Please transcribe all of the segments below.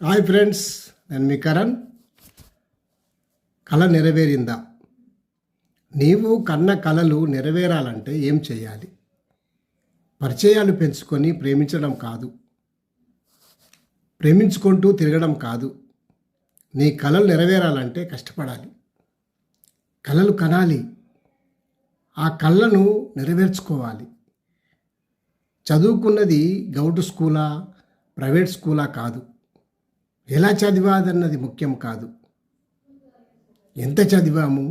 Hi friends, నేను మీ కరణ్. కళ నెరవేరిందా? నీవు కన్న కళలు నెరవేరాలంటే ఏం చేయాలి? పరిచయాలు పెంచుకొని ప్రేమించడం కాదు, ప్రేమించుకుంటూ తిరగడం కాదు. నీ కళలు నెరవేరాలంటే కష్టపడాలి, కళలు కనాలి, ఆ కళ్ళను నెరవేర్చుకోవాలి. చదువుకున్నది గౌట్ స్కూలా, ప్రైవేట్ స్కూలా కాదు. ఎలా చదివాదన్నది ముఖ్యం కాదు, ఎంత చదివాము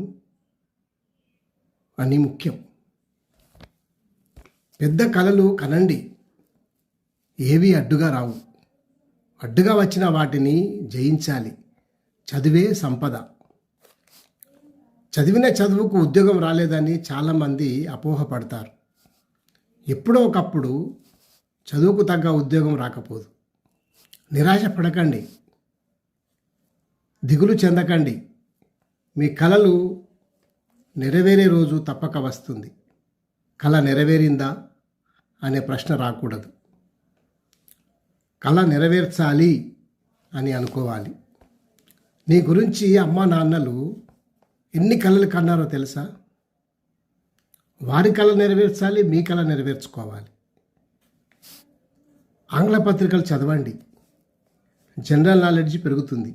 అని ముఖ్యం. పెద్ద కలలు కనండి, ఏవి అడ్డుగా రావు. అడ్డుగా వచ్చిన వాటిని జయించాలి. చదివే సంపద. చదివిన చదువుకు ఉద్యోగం రాలేదని చాలామంది అపోహపడతారు. ఎప్పుడో ఒకప్పుడు చదువుకు తగ్గ ఉద్యోగం రాకపోదు. నిరాశ పడకండి, దిగులు చెందకండి. మీ కలలు నెరవేరే రోజు తప్పక వస్తుంది. కళ నెరవేరిందా అనే ప్రశ్న రాకూడదు. కళ నెరవేర్చాలి అని అనుకోవాలి. నీ గురించి అమ్మా నాన్నలు ఎన్ని కళలు కన్నారో తెలుసా? వారి కళ నెరవేర్చాలి, మీ కళ నెరవేర్చుకోవాలి. ఆంగ్ల పత్రికలు చదవండి, జనరల్ నాలెడ్జ్ పెరుగుతుంది.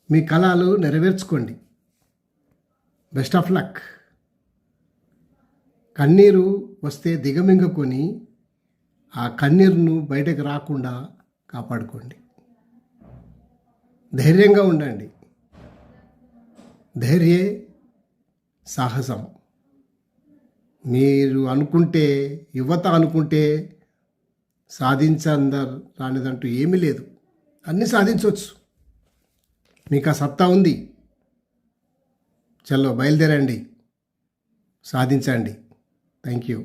మీ కళలు నెరవేర్చుకోండి. Best of luck. కన్నీరు వస్తే దిగమింగుకొని ఆ కన్నీరును బయటకు రాకుండా కాపాడుకోండి. ధైర్యంగా ఉండండి. ధైర్యే సాహసం. మీరు అనుకుంటే, యువత అనుకుంటే రానిదంటూ ఏమీ లేదు. అన్నీ సాధించవచ్చు. మీకు ఆ సత్తా ఉంది. చలో బయలుదేరండి, సాధించండి. Thank you.